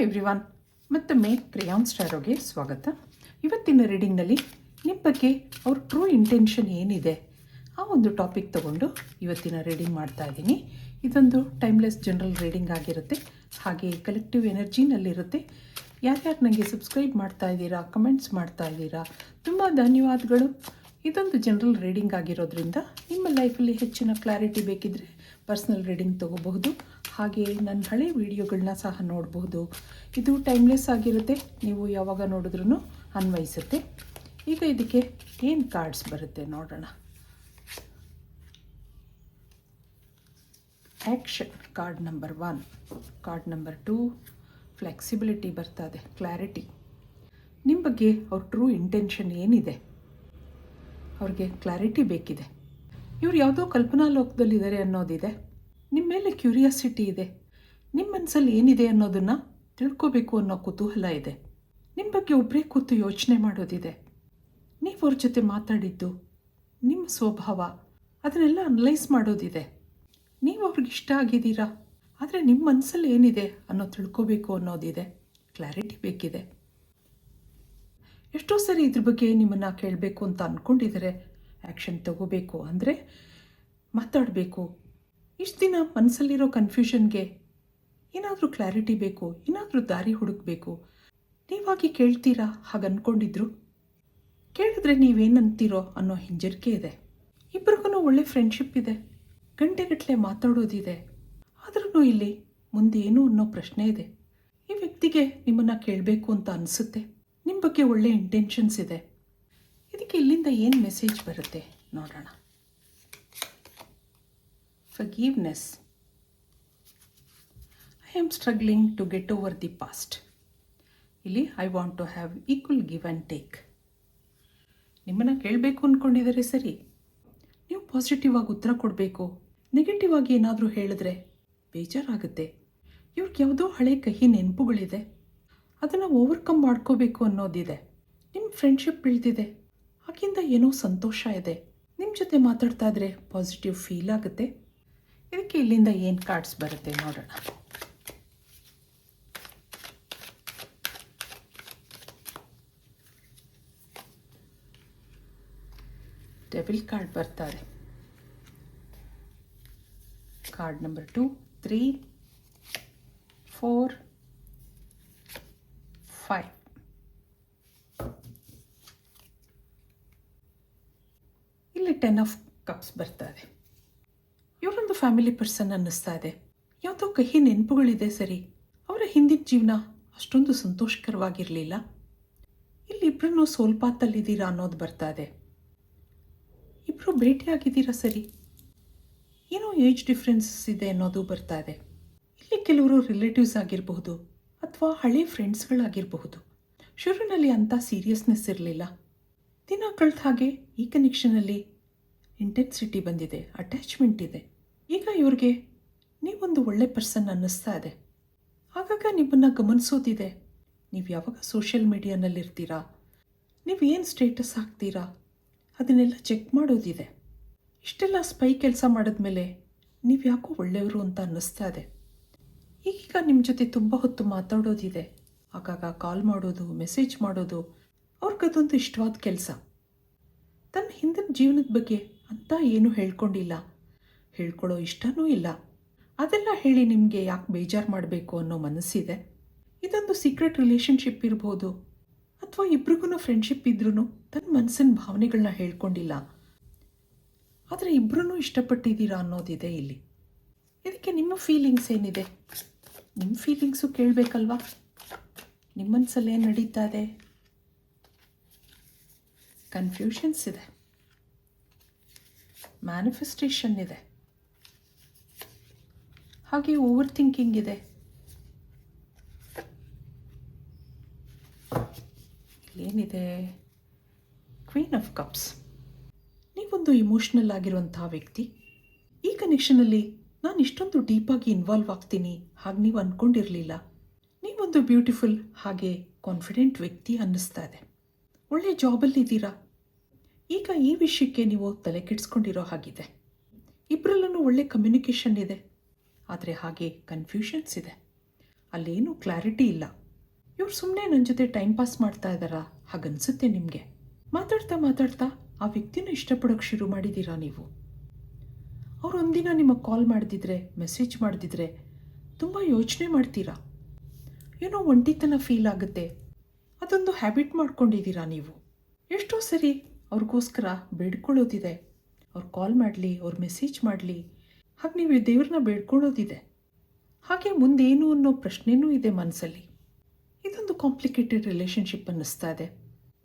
Everyone, ಮತ್ತೊಮ್ಮೆ ಕ್ರೇಯಾನ್ ಸ್ಟಾರೋಗೆ ಸ್ವಾಗತ. ಇವತ್ತಿನ ರೀಡಿಂಗ್ನಲ್ಲಿ ನಿಮ್ಮ ಬಗ್ಗೆ ಅವ್ರ ಟ್ರೂ ಇಂಟೆನ್ಷನ್ ಏನಿದೆ ಆ ಒಂದು ಟಾಪಿಕ್ ತೊಗೊಂಡು ಇವತ್ತಿನ ರೀಡಿಂಗ್ ಮಾಡ್ತಾ ಇದ್ದೀನಿ. ಇದೊಂದು ಟೈಮ್ಲೆಸ್ ಜನರಲ್ ರೀಡಿಂಗ್ ಆಗಿರುತ್ತೆ, ಹಾಗೆ ಕಲೆಕ್ಟಿವ್ ಎನರ್ಜಿನಲ್ಲಿರುತ್ತೆ. ಯಾರ್ಯಾರು ನನಗೆ ಸಬ್ಸ್ಕ್ರೈಬ್ ಮಾಡ್ತಾ ಇದ್ದೀರಾ, ಕಮೆಂಟ್ಸ್ ಮಾಡ್ತಾ ಇದ್ದೀರಾ, ತುಂಬ ಧನ್ಯವಾದಗಳು. ಇದೊಂದು ಜನರಲ್ ರೀಡಿಂಗ್ ಆಗಿರೋದ್ರಿಂದ ನಿಮ್ಮ ಲೈಫಲ್ಲಿ ಹೆಚ್ಚಿನ ಕ್ಲಾರಿಟಿ ಬೇಕಿದ್ದರೆ ಪರ್ಸ್ನಲ್ ರೀಡಿಂಗ್ ತೊಗೋಬಹುದು. ಹಾಗೆ ನನ್ನ ಹಳೆ ವಿಡಿಯೋಗಳನ್ನ ಸಹ ನೋಡಬಹುದು. ಇದು ಟೈಮ್ಲೆಸ್ ಆಗಿರುತ್ತೆ, ನೀವು ಯಾವಾಗ ನೋಡಿದ್ರೂ ಅನ್ವಯಿಸುತ್ತೆ. ಈಗ ಇದಕ್ಕೆ ಏನು ಕಾರ್ಡ್ಸ್ ಬರುತ್ತೆ ನೋಡೋಣ. Action card number 1, card number 2 flexibility ಬರ್ತಾ ಇದೆ, ಕ್ಲಾರಿಟಿ. ನಿಮ್ಮ ಬಗ್ಗೆ ಅವ್ರ ಟ್ರೂ ಇಂಟೆನ್ಷನ್ ಏನಿದೆ, ಅವ್ರಿಗೆ ಕ್ಲಾರಿಟಿ ಬೇಕಿದೆ. ಇವ್ರು ಯಾವುದೋ ಕಲ್ಪನಾ ಲೋಕದಲ್ಲಿದ್ದಾರೆ ಅನ್ನೋದಿದೆ. ನಿಮ್ಮ ಮೇಲೆ ಕ್ಯೂರಿಯಾಸಿಟಿ ಇದೆ, ನಿಮ್ಮ ಮನಸ್ಸಲ್ಲಿ ಏನಿದೆ ಅನ್ನೋದನ್ನು ತಿಳ್ಕೋಬೇಕು ಅನ್ನೋ ಕುತೂಹಲ ಇದೆ. ನಿಮ್ಮ ಬಗ್ಗೆ ಒಬ್ಬರೇ ಕೂತು ಯೋಚನೆ ಮಾಡೋದಿದೆ. ನೀವು ಅವ್ರ ಜೊತೆ ಮಾತಾಡಿದ್ದು, ನಿಮ್ಮ ಸ್ವಭಾವ, ಅದನ್ನೆಲ್ಲ ಅನಲೈಸ್ ಮಾಡೋದಿದೆ. ನೀವು ಅವ್ರಿಗೆ ಇಷ್ಟ ಆಗಿದ್ದೀರಾ, ಆದರೆ ನಿಮ್ಮ ಮನಸ್ಸಲ್ಲಿ ಏನಿದೆ ಅನ್ನೋ ತಿಳ್ಕೋಬೇಕು ಅನ್ನೋದಿದೆ. ಕ್ಲಾರಿಟಿ ಬೇಕಿದೆ. ಎಷ್ಟೋ ಸರಿ ಇದ್ರ ಬಗ್ಗೆ ನಿಮ್ಮನ್ನು ಕೇಳಬೇಕು ಅಂತ ಅಂದ್ಕೊಂಡಿದ್ದಾರೆ. ಆ್ಯಕ್ಷನ್ ತಗೋಬೇಕು ಅಂದರೆ ಮಾತಾಡಬೇಕು. ಇಷ್ಟು ದಿನ ಮನಸ್ಸಲ್ಲಿರೋ ಕನ್ಫ್ಯೂಷನ್ಗೆ ಏನಾದರೂ ಕ್ಲಾರಿಟಿ ಬೇಕು, ಏನಾದರೂ ದಾರಿ ಹುಡುಕಬೇಕು. ನೀವಾಗಿ ಕೇಳ್ತೀರಾ ಹಾಗೆ ಅಂದ್ಕೊಂಡಿದ್ರು, ಕೇಳಿದ್ರೆ ನೀವೇನಂತೀರೋ ಅನ್ನೋ ಹಿಂಜರಿಕೆ ಇದೆ. ಇಬ್ಬರಿಗೂ ಒಳ್ಳೆ ಫ್ರೆಂಡ್ಶಿಪ್ ಇದೆ, ಗಂಟೆಗಟ್ಟಲೆ ಮಾತಾಡೋದಿದೆ. ಆದ್ರೂ ಇಲ್ಲಿ ಮುಂದೆ ಏನು ಅನ್ನೋ ಪ್ರಶ್ನೆ ಇದೆ. ಈ ವ್ಯಕ್ತಿಗೆ ನಿಮ್ಮನ್ನು ಕೇಳಬೇಕು ಅಂತ ಅನಿಸುತ್ತೆ. ನಿಮ್ಮ ಬಗ್ಗೆ ಒಳ್ಳೆ ಇಂಟೆನ್ಷನ್ಸ್ ಇದೆ. ಇದಕ್ಕೆ ಇಲ್ಲಿಂದ ಏನು ಮೆಸೇಜ್ ಬರುತ್ತೆ ನೋಡೋಣ. Forgiveness. I am struggling to get over the past. ಇಲ್ಲಿ I want to have equal give and take. ನಿಮ್ಮನ್ನು ಕೇಳಬೇಕು ಅಂದ್ಕೊಂಡಿದ್ದಾರೆ ಸರಿ, ನೀವು ಪಾಸಿಟಿವ್ ಆಗಿ ಉತ್ತರ ಕೊಡಬೇಕು. ನೆಗೆಟಿವ್ ಆಗಿ ಏನಾದರೂ ಹೇಳಿದ್ರೆ ಬೇಜಾರಾಗುತ್ತೆ. ಇವ್ರಿಗೆ ಯಾವುದೋ ಹಳೆ ಕಹಿ ನೆನಪುಗಳಿದೆ, ಅದನ್ನು ಓವರ್ಕಮ್ ಮಾಡ್ಕೋಬೇಕು ಅನ್ನೋದಿದೆ. ನಿಮ್ಮ ಫ್ರೆಂಡ್ಶಿಪ್ ಬೆಳೆದಿದೆ, ಆಗಿಂದ ಏನೋ ಸಂತೋಷ ಇದೆ. ನಿಮ್ಮ ಜೊತೆ ಮಾತಾಡ್ತಾ ಇದ್ರೆ ಪಾಸಿಟಿವ್ ಫೀಲ್ ಆಗುತ್ತೆ. ಇದಕ್ಕೆ ಇಲ್ಲಿಂದ ಏನು ಕಾರ್ಡ್ಸ್ ಬರುತ್ತೆ ನೋಡೋಣ. ಡೆವಿಲ್ ಕಾರ್ಡ್ ಬರ್ತಾರೆ. Card number 2, 3, 4, 5. ಇಲ್ಲಿ 10 ಆಫ್ ಕಪ್ಸ್ ಬರ್ತಾರೆ. ಇವರೊಂದು ಫ್ಯಾಮಿಲಿ ಪರ್ಸನ್ ಅನ್ನಿಸ್ತಾ ಇದೆ. ಯಾವುದೋ ಕಹಿ ನೆನಪುಗಳಿದೆ ಸರಿ, ಅವರ ಹಿಂದಿನ ಜೀವನ ಅಷ್ಟೊಂದು ಸಂತೋಷಕರವಾಗಿರಲಿಲ್ಲ. ಇಲ್ಲಿ ಇಬ್ಬರನ್ನು ಸೋಲ್ಪಾತಲ್ಲಿದ್ದೀರಾ ಅನ್ನೋದು ಬರ್ತಾ ಇದೆ. ಇಬ್ಬರು ಭೇಟಿಯಾಗಿದ್ದೀರಾ ಸರಿ, ಏನೋ ಏಜ್ ಡಿಫ್ರೆನ್ಸಸ್ ಇದೆ ಅನ್ನೋದು ಬರ್ತಾ ಇದೆ. ಇಲ್ಲಿ ಕೆಲವರು ರಿಲೇಟಿವ್ಸ್ ಆಗಿರಬಹುದು ಅಥವಾ ಹಳೆ ಫ್ರೆಂಡ್ಸ್ಗಳಾಗಿರಬಹುದು. ಶುರುವಿನಲ್ಲಿ ಅಂಥ ಸೀರಿಯಸ್ನೆಸ್ ಇರಲಿಲ್ಲ. ದಿನ ಕಳೆದ ಹಾಗೆ ಈ ಕನೆಕ್ಷನಲ್ಲಿ ಇಂಟೆನ್ಸಿಟಿ ಬಂದಿದೆ, ಅಟ್ಯಾಚ್ಮೆಂಟ್ ಇದೆ. ಈಗ ಇವ್ರಿಗೆ ನೀವೊಂದು ಒಳ್ಳೆ ಪರ್ಸನ್ ಅನ್ನಿಸ್ತಾ ಇದೆ. ಆಗಾಗ ನಿಮ್ಮನ್ನು ಗಮನಿಸೋದಿದೆ. ನೀವು ಯಾವಾಗ ಸೋಷಿಯಲ್ ಮೀಡಿಯಾನಲ್ಲಿರ್ತೀರಾ, ನೀವು ಏನು ಸ್ಟೇಟಸ್ ಹಾಕ್ತೀರಾ, ಅದನ್ನೆಲ್ಲ ಚೆಕ್ ಮಾಡೋದಿದೆ. ಇಷ್ಟೆಲ್ಲ ಸ್ಪೈ ಕೆಲಸ ಮಾಡಿದ್ಮೇಲೆ ನೀವು ಯಾಕೋ ಒಳ್ಳೆಯವರು ಅಂತ ಅನ್ನಿಸ್ತಾ ಇದೆ. ಈಗೀಗ ನಿಮ್ಮ ಜೊತೆ ತುಂಬ ಹೊತ್ತು ಮಾತಾಡೋದಿದೆ. ಆಗಾಗ ಕಾಲ್ ಮಾಡೋದು, ಮೆಸೇಜ್ ಮಾಡೋದು ಅವ್ರಿಗದೊಂದು ಇಷ್ಟವಾದ ಕೆಲಸ. ತನ್ನ ಹಿಂದಿನ ಜೀವನದ ಬಗ್ಗೆ ಅಂತ ಏನೂ ಹೇಳ್ಕೊಂಡಿಲ್ಲ, ಹೇಳ್ಕೊಳ್ಳೋ ಇಷ್ಟನೂ ಇಲ್ಲ. ಅದೆಲ್ಲ ಹೇಳಿ ನಿಮಗೆ ಯಾಕೆ ಬೇಜಾರು ಮಾಡಬೇಕು ಅನ್ನೋ ಮನಸ್ಸಿದೆ. ಇದೊಂದು ಸೀಕ್ರೆಟ್ ರಿಲೇಷನ್ಶಿಪ್ ಇರ್ಬೋದು, ಅಥವಾ ಇಬ್ರಿಗೂ ಫ್ರೆಂಡ್ಶಿಪ್ ಇದ್ರೂ ತನ್ನ ಮನಸ್ಸಿನ ಭಾವನೆಗಳನ್ನ ಹೇಳ್ಕೊಂಡಿಲ್ಲ. ಆದರೆ ಇಬ್ಬರೂ ಇಷ್ಟಪಟ್ಟಿದ್ದೀರಾ ಅನ್ನೋದಿದೆ ಇಲ್ಲಿ. ಇದಕ್ಕೆ ನಿಮ್ಮ ಫೀಲಿಂಗ್ಸ್ ಏನಿದೆ, ನಿಮ್ಮ ಫೀಲಿಂಗ್ಸು ಕೇಳಬೇಕಲ್ವಾ. ನಿಮ್ಮ ಮನಸ್ಸಲ್ಲಿ ಏನು ನಡೀತಾ ಇದೆ? ಕನ್ಫ್ಯೂಷನ್ಸ್ ಇದೆ, ಮ್ಯಾನಿಫೆಸ್ಟೇಷನ್ ಇದೆ, ಹಾಗೆ ಓವರ್ ಥಿಂಕಿಂಗ್ ಇದೆ. ಇಲ್ಲೇನಿದೆ? Queen of cups. ನೀವೊಂದು ಇಮೋಷ್ನಲ್ ಆಗಿರುವಂತಹ ವ್ಯಕ್ತಿ. ಈ ಕನೆಕ್ಷನಲ್ಲಿ ನಾನು ಇಷ್ಟೊಂದು ಡೀಪಾಗಿ ಇನ್ವಾಲ್ವ್ ಆಗ್ತೀನಿ ಹಾಗೆ ನೀವು ಅಂದ್ಕೊಂಡಿರಲಿಲ್ಲ. ನೀವೊಂದು ಬ್ಯೂಟಿಫುಲ್ ಹಾಗೆ ಕಾನ್ಫಿಡೆಂಟ್ ವ್ಯಕ್ತಿ ಅನ್ನಿಸ್ತಾ ಇದೆ. ಒಳ್ಳೆ ಜಾಬಲ್ಲಿದ್ದೀರಾ. ಈಗ ಈ ವಿಷಯಕ್ಕೆ ನೀವು ತಲೆ ಕೆಡಿಸ್ಕೊಂಡಿರೋ ಹಾಗಿದೆ. ಇಬ್ಬರಲ್ಲೂ ಒಳ್ಳೆ ಕಮ್ಯುನಿಕೇಷನ್ ಇದೆ, ಆದರೆ ಹಾಗೆ ಕನ್ಫ್ಯೂಷನ್ಸ್ ಇದೆ. ಅಲ್ಲೇನೂ ಕ್ಲಾರಿಟಿ ಇಲ್ಲ. ಇವ್ರು ಸುಮ್ಮನೆ ನನ್ನ ಜೊತೆ ಟೈಮ್ ಪಾಸ್ ಮಾಡ್ತಾ ಇದ್ದಾರಾ ಹಾಗನ್ಸುತ್ತೆ ನಿಮಗೆ. ಮಾತಾಡ್ತಾ ಮಾತಾಡ್ತಾ ಆ ವ್ಯಕ್ತಿನ ಇಷ್ಟಪಡೋಕ್ಕೆ ಶುರು ಮಾಡಿದ್ದೀರಾ ನೀವು. ಅವ್ರು ಒಂದಿನ ನಿಮಗೆ ಕಾಲ್ ಮಾಡ್ದಿದ್ರೆ, ಮೆಸೇಜ್ ಮಾಡ್ದಿದ್ರೆ ತುಂಬ ಯೋಚನೆ ಮಾಡ್ತೀರಾ. ಏನೋ ಒಂಟಿತನ ಫೀಲ್ ಆಗುತ್ತೆ. ಅದೊಂದು ಹ್ಯಾಬಿಟ್ ಮಾಡ್ಕೊಂಡಿದ್ದೀರಾ ನೀವು. ಎಷ್ಟೋ ಸರಿ ಅವ್ರಿಗೋಸ್ಕರ ಬೇಡ್ಕೊಳ್ಳೋದಿದೆ. ಅವ್ರು ಕಾಲ್ ಮಾಡಲಿ, ಅವ್ರು ಮೆಸೇಜ್ ಮಾಡಲಿ, ಹಾಗೆ ನೀವು ದೇವ್ರನ್ನ ಬೇಡ್ಕೊಳ್ಳೋದಿದೆ. ಹಾಗೆ ಮುಂದೇನು ಅನ್ನೋ ಪ್ರಶ್ನೆನೂ ಇದೆ ಮನಸ್ಸಲ್ಲಿ. ಇದೊಂದು ಕಾಂಪ್ಲಿಕೇಟೆಡ್ ರಿಲೇಷನ್ಶಿಪ್ ಅನ್ನಿಸ್ತಾ ಇದೆ.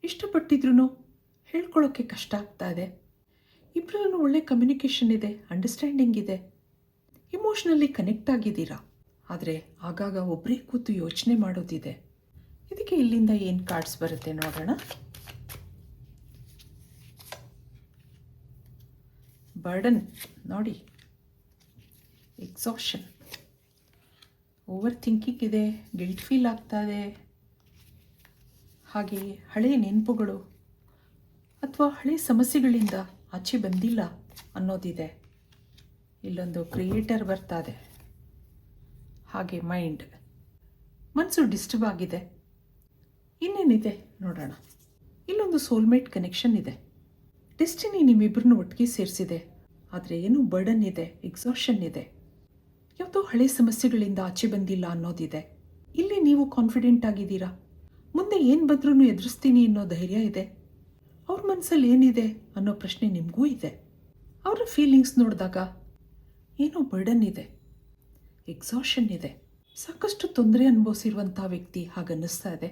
ಇಷ್ಟಪಟ್ಟಿದ್ರೂ ಹೇಳ್ಕೊಳ್ಳೋಕ್ಕೆ ಕಷ್ಟ ಆಗ್ತಾ ಇದೆ. ಇಬ್ಬರಲ್ಲೂ ಒಳ್ಳೆ ಕಮ್ಯುನಿಕೇಷನ್ ಇದೆ, ಅಂಡರ್ಸ್ಟ್ಯಾಂಡಿಂಗ್ ಇದೆ, ಇಮೋಷ್ನಲಿ ಕನೆಕ್ಟ್ ಆಗಿದ್ದೀರಾ. ಆದರೆ ಆಗಾಗ ಒಬ್ಬರೇ ಕೂತು ಯೋಚನೆ ಮಾಡೋದಿದೆ. ಇದಕ್ಕೆ ಇಲ್ಲಿಂದ ಏನು ಕಾರ್ಡ್ಸ್ ಬರುತ್ತೆ ನೋಡೋಣ. ಬರ್ಡನ್ ನೋಡಿ, ಎಕ್ಸಾಷನ್, ಓವರ್ ಥಿಂಕಿಂಗ್ ಇದೆ, ಗಿಲ್ಟ್ ಫೀಲ್ ಆಗ್ತಾ ಇದೆ. ಹಾಗೆ ಹಳೆಯ ನೆನಪುಗಳು ಅಥವಾ ಹಳೆಯ ಸಮಸ್ಯೆಗಳಿಂದ ಆಚೆ ಬಂದಿಲ್ಲ ಅನ್ನೋದಿದೆ. ಇಲ್ಲೊಂದು ಕ್ರಿಯೇಟರ್ ಬರ್ತಾ ಇದೆ. ಹಾಗೆ ಮನಸ್ಸು ಡಿಸ್ಟರ್ಬ್ ಆಗಿದೆ. ಇನ್ನೇನಿದೆ ನೋಡೋಣ. ಇಲ್ಲೊಂದು ಸೋಲ್ಮೇಟ್ ಕನೆಕ್ಷನ್ ಇದೆ. ಡೆಸ್ಟಿನಿ ನಿಮ್ಮಿಬ್ಬರನ್ನು ಒಟ್ಟಿಗೆ ಸೇರಿಸಿದೆ. ಆದರೆ ಏನೋ ಬರ್ಡನ್ ಇದೆ, ಎಕ್ಸಾಷನ್ ಇದೆ, ಯಾವುದೋ ಹಳೆ ಸಮಸ್ಯೆಗಳಿಂದ ಆಚೆ ಬಂದಿಲ್ಲ ಅನ್ನೋದಿದೆ. ಇಲ್ಲಿ ನೀವು ಕಾನ್ಫಿಡೆಂಟ್ ಆಗಿದ್ದೀರಾ. ಮುಂದೆ ಏನು ಬಂದ್ರೂ ಎದುರಿಸ್ತೀನಿ ಅನ್ನೋ ಧೈರ್ಯ ಇದೆ. ಅವ್ರ ಮನಸ್ಸಲ್ಲಿ ಏನಿದೆ ಅನ್ನೋ ಪ್ರಶ್ನೆ ನಿಮಗೂ ಇದೆ. ಅವರ ಫೀಲಿಂಗ್ಸ್ ನೋಡಿದಾಗ ಏನೋ ಬರ್ಡನ್ ಇದೆ, ಎಕ್ಸಾಷನ್ ಇದೆ, ಸಾಕಷ್ಟು ತೊಂದರೆ ಅನುಭವಿಸಿರುವಂಥ ವ್ಯಕ್ತಿ ಹಾಗನ್ನಿಸ್ತಾ ಇದೆ.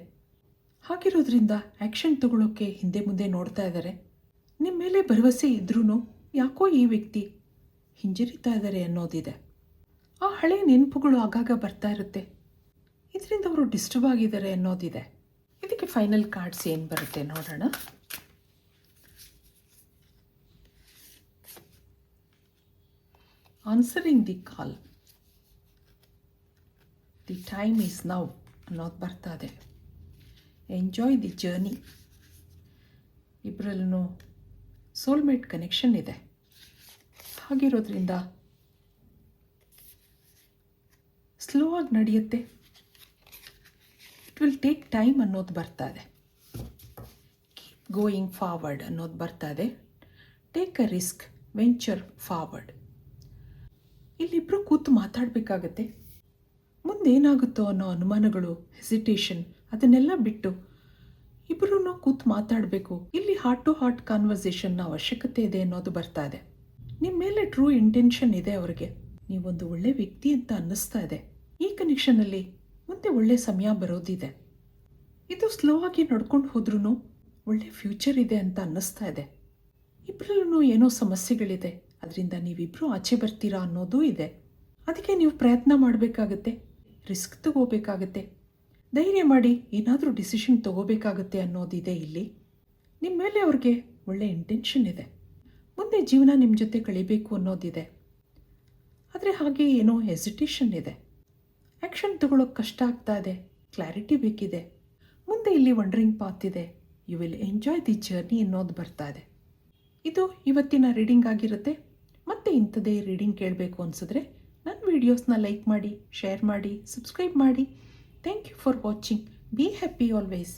ಹಾಗಿರೋದ್ರಿಂದ ಆ್ಯಕ್ಷನ್ ತಗೊಳ್ಳೋಕ್ಕೆ ಹಿಂದೆ ಮುಂದೆ ನೋಡ್ತಾ ಇದ್ದಾರೆ. ನಿಮ್ಮ ಮೇಲೆ ಭರವಸೆ ಇದ್ರೂ ಯಾಕೋ ಈ ವ್ಯಕ್ತಿ ಹಿಂಜರಿತಾ ಇದ್ದಾರೆ ಅನ್ನೋದಿದೆ. ಆ ಹಳೆ ನೆನಪುಗಳು ಆಗಾಗ ಬರ್ತಾ ಇರುತ್ತೆ. ಇದರಿಂದ ಅವರು ಡಿಸ್ಟರ್ಬ್ ಆಗಿದ್ದಾರೆ ಅನ್ನೋದಿದೆ. ಇದಕ್ಕೆ ಫೈನಲ್ ಕಾರ್ಡ್ಸ್ ಏನು ಬರುತ್ತೆ ನೋಡೋಣ. Answering the call, the time is now ಅನ್ನೋದು ಬರ್ತಾ ಇದೆ. Enjoy the journey. ಇಬ್ಬರಲ್ಲೂ ಸೋಲ್ಮೇಟ್ ಕನೆಕ್ಷನ್ ಇದೆ. ಹಾಗಿರೋದ್ರಿಂದ ಸ್ಲೋ ಆಗಿ ನಡೆಯುತ್ತೆ. ಇಟ್ ವಿಲ್ ಟೇಕ್ ಟೈಮ್ ಅನ್ನೋದು ಬರ್ತಾ ಇದೆ. ಕೀಪ್ ಗೋಯಿಂಗ್ ಫಾರ್ವರ್ಡ್ ಅನ್ನೋದು ಬರ್ತಾ ಇದೆ. Take a risk, venture forward. ಇಲ್ಲಿಬ್ಬರು ಕೂತು ಮಾತಾಡಬೇಕಾಗತ್ತೆ. ಮುಂದೇನಾಗುತ್ತೋ ಅನ್ನೋ ಅನುಮಾನಗಳು, ಹೆಸಿಟೇಷನ್ ಅದನ್ನೆಲ್ಲ ಬಿಟ್ಟು ಇಬ್ಬರೂ ಕೂತು ಮಾತಾಡಬೇಕು. ಇಲ್ಲಿ ಹಾರ್ಟ್ ಟು ಹಾರ್ಟ್ ಕಾನ್ವರ್ಸೇಷನ್ನ ಅವಶ್ಯಕತೆ ಇದೆ ಅನ್ನೋದು ಬರ್ತಾ ಇದೆ. ನಿಮ್ಮ ಮೇಲೆ ಟ್ರೂ ಇಂಟೆನ್ಷನ್ ಇದೆ ಅವರಿಗೆ. ನೀವೊಂದು ಒಳ್ಳೆ ವ್ಯಕ್ತಿ ಅಂತ ಅನ್ನಿಸ್ತಾ ಇದೆ. ಈ ಕನೆಕ್ಷನಲ್ಲಿ ಮುಂದೆ ಒಳ್ಳೆ ಸಮಯ ಬರೋದಿದೆ. ಇದು ಸ್ಲೋ ಆಗಿ ನಡ್ಕೊಂಡು ಹೋದ್ರೂ ಒಳ್ಳೆ ಫ್ಯೂಚರ್ ಇದೆ ಅಂತ ಅನ್ನಿಸ್ತಾ ಇದೆ. ಇಬ್ಬರಲ್ಲೂ ಏನೋ ಸಮಸ್ಯೆಗಳಿದೆ, ಅದರಿಂದ ನೀವಿಬ್ಬರು ಆಚೆ ಬರ್ತೀರಾ ಅನ್ನೋದೂ ಇದೆ. ಅದಕ್ಕೆ ನೀವು ಪ್ರಯತ್ನ ಮಾಡಬೇಕಾಗತ್ತೆ, ರಿಸ್ಕ್ ತಗೋಬೇಕಾಗತ್ತೆ, ಧೈರ್ಯ ಮಾಡಿ ಏನಾದರೂ ಡಿಸಿಷನ್ ತಗೋಬೇಕಾಗತ್ತೆ ಅನ್ನೋದಿದೆ. ಇಲ್ಲಿ ನಿಮ್ಮ ಮೇಲೆ ಅವ್ರಿಗೆ ಒಳ್ಳೆ ಇಂಟೆನ್ಷನ್ ಇದೆ. ಮುಂದೆ ಜೀವನ ನಿಮ್ಮ ಜೊತೆ ಕಳಿಬೇಕು ಅನ್ನೋದಿದೆ. ಆದರೆ ಹಾಗೆ ಏನೋ ಹೆಸಿಟೇಷನ್ ಇದೆ. ಆ್ಯಕ್ಷನ್ ತಗೊಳ್ಳೋಕೆ ಕಷ್ಟ ಆಗ್ತಾ ಇದೆ, ಕ್ಲಾರಿಟಿ ಬೇಕಿದೆ. ಮುಂದೆ ಇಲ್ಲಿ ವಂಡರಿಂಗ್ ಪಾತ್ ಇದೆ. You will enjoy the journey ಅನ್ನೋದು ಬರ್ತಾ ಇದೆ. ಇದು ಇವತ್ತಿನ ರೀಡಿಂಗ್ ಆಗಿರುತ್ತೆ. ಮತ್ತೆ ಇಂಥದೇ ರೀಡಿಂಗ್ ಕೇಳಬೇಕು ಅನಿಸಿದ್ರೆ ನನ್ನ ವೀಡಿಯೋಸ್ನ ಲೈಕ್ ಮಾಡಿ, ಶೇರ್ ಮಾಡಿ, ಸಬ್ಸ್ಕ್ರೈಬ್ ಮಾಡಿ. Thank you for watching. Be happy always.